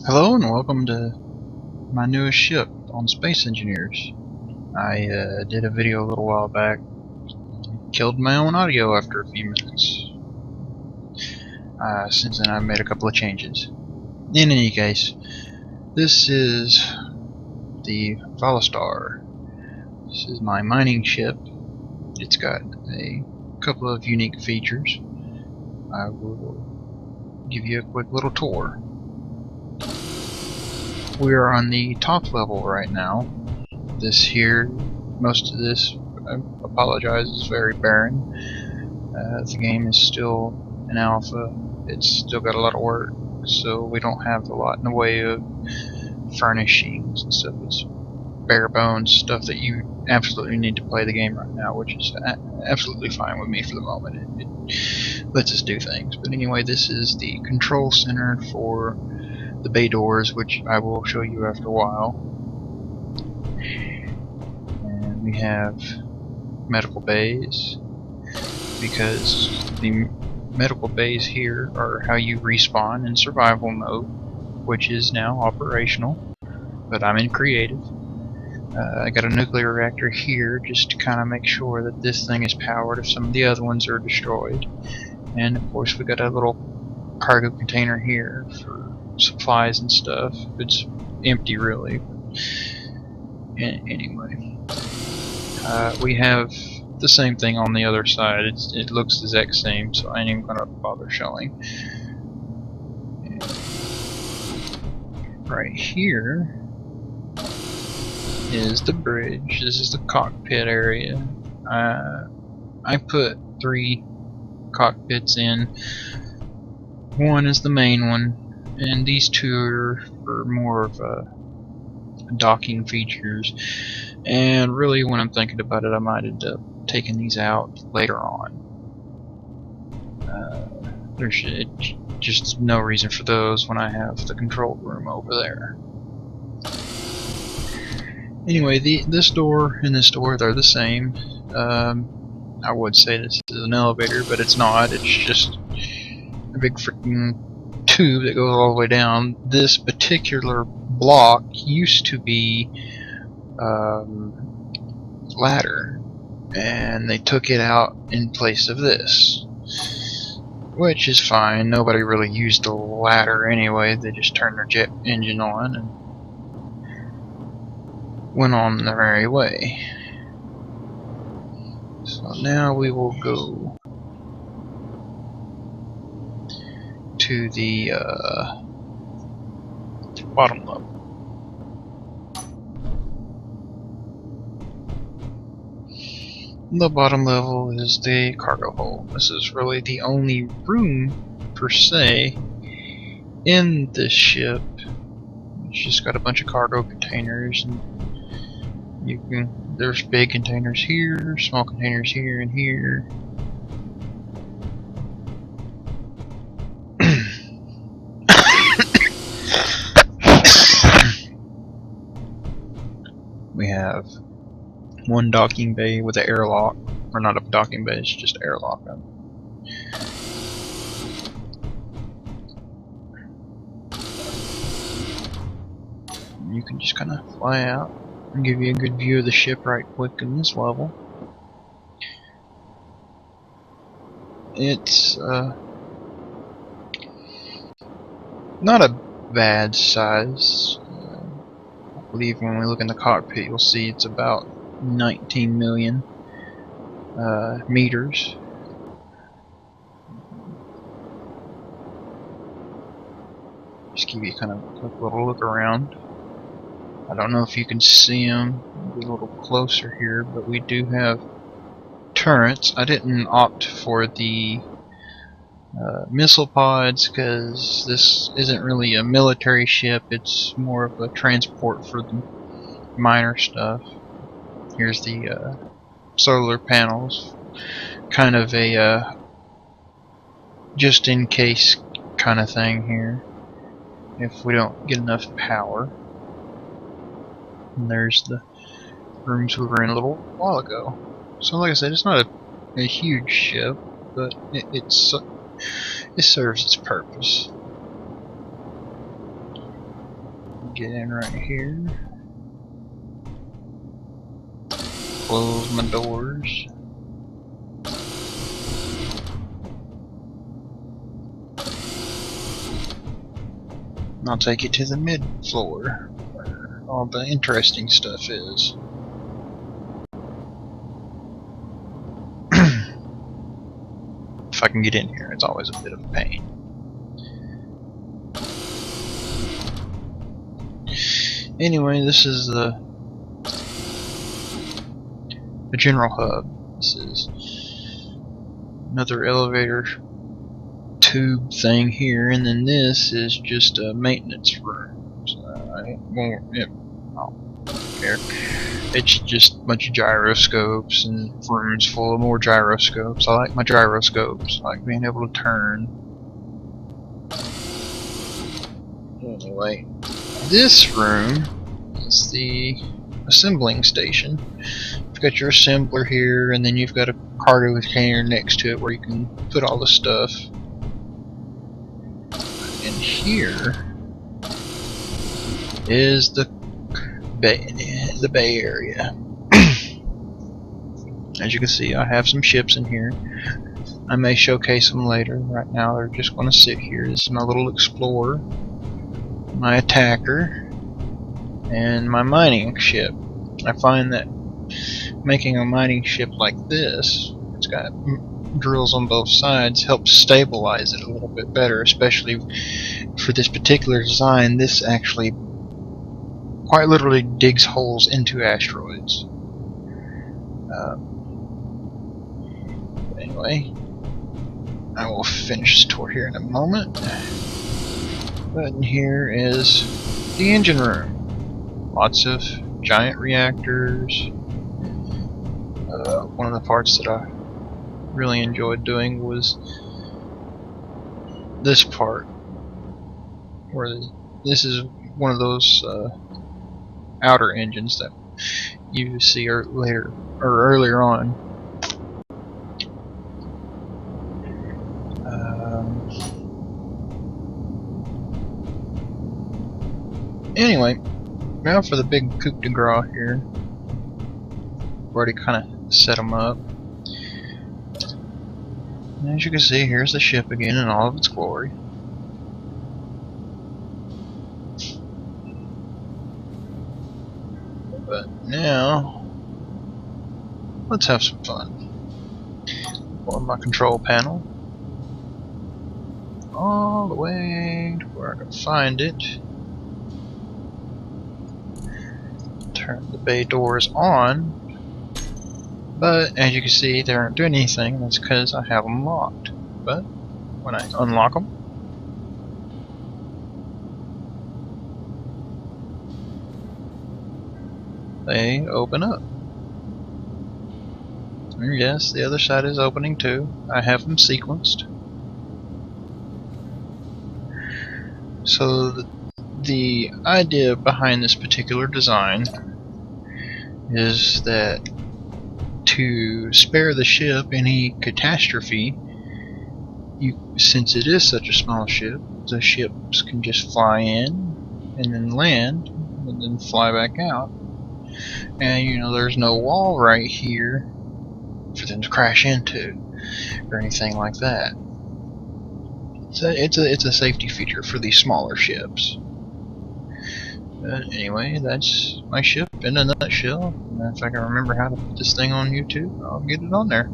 Hello and welcome to my newest ship on Space Engineers. I did a video a little while back. Killed my own audio after a few minutes. Since then I've made a couple of changes. In any case, this is the Valistar. This is my mining ship. It's got a couple of unique features. I will give you a quick little tour. We are on the top level right now. This here, most of this, I apologize, is very barren. The game is still an alpha. It's still got a lot of work, so we don't have a lot in the way of furnishings and stuff. It's bare bones stuff that you absolutely need to play the game right now, which is absolutely fine with me for the moment. It lets us do things. But anyway, this is the control center for the bay doors, which I will show you after a while. And we have medical bays, because the medical bays here are how you respawn in survival mode, which is now operational, but I'm in creative. I got a nuclear reactor here just to kind of make sure that this thing is powered if some of the other ones are destroyed. And of course we got a little cargo container here for supplies and stuff. It's empty really. Anyway, we have the same thing on the other side. It looks the exact same, so I ain't even gonna bother showing. And right here is the bridge. This is the cockpit area. I put 3 cockpits in. One is the main one, and these 2 are for more of docking features. And really, when I'm thinking about it, I might end up taking these out later on. There's just no reason for those when I have the control room over there. Anyway, this door and this door, they're the same. I would say this is an elevator, but it's not. It's just a big freaking tube that goes all the way down. This particular block used to be ladder, and they took it out in place of this, which is fine. Nobody really used the ladder anyway. They just turned their jet engine on and went on their merry way. So now we will go to the bottom level. The bottom level is the cargo hold. This is really the only room per se in this ship. It's just got a bunch of cargo containers, and there's big containers here, small containers here and here. We have one docking bay with an airlock, or not a docking bay, it's just airlock. You can just kind of fly out and give you a good view of the ship right quick in this level. It's not a bad size. I believe when we look in the cockpit you'll see it's about 19 million meters. Just give you kind of a quick little look around. I don't know if you can see them. Be a little closer here, but we do have turrets. I didn't opt for the missile pods because this isn't really a military ship. It's more of a transport for the minor stuff. Here's the solar panels, kind of a just in case kind of thing here if we don't get enough power. And there's the rooms we were in a little while ago. So like I said, it's not a huge ship, but it serves its purpose. Get in right here. Close my doors. And I'll take you to the mid floor, where all the interesting stuff is. If I can get in here, it's always a bit of a pain. Anyway, this is the general hub. This is another elevator tube thing here, and then this is just a maintenance room. So I won't care. It's just a bunch of gyroscopes and rooms full of more gyroscopes. I like my gyroscopes. I like being able to turn. Anyway, this room is the assembling station. You've got your assembler here, and then you've got a cargo container next to it where you can put all the stuff. And here is the bay area. As you can see, I have some ships in here. I may showcase them later. Right now they're just going to sit here. This is my little explorer, my attacker, and my mining ship. I find that making a mining ship like this, it's got drills on both sides, helps stabilize it a little bit better, especially for this particular design. This actually quite literally digs holes into asteroids. Anyway, I will finish this tour here in a moment. But in here is the engine room. Lots of giant reactors. One of the parts that I really enjoyed doing was this part, where this is one of those outer engines that you see earlier on. Anyway, now for the big coup de grace here. I've already kind of set them up. And as you can see, here's the ship again in all of its glory. But now, let's have some fun. On my control panel, all the way to where I can find it. Turn the bay doors on, but as you can see, they aren't doing anything. That's because I have them locked. But when I unlock them, they open up. And yes, the other side is opening too. I have them sequenced. So the idea behind this particular design is that to spare the ship any catastrophe, since it is such a small ship, the ships can just fly in and then land and then fly back out. And you know, there's no wall right here for them to crash into or anything like that. So it's a safety feature for these smaller ships. But anyway, that's my ship in a nutshell. And if I can remember how to put this thing on YouTube, I'll get it on there.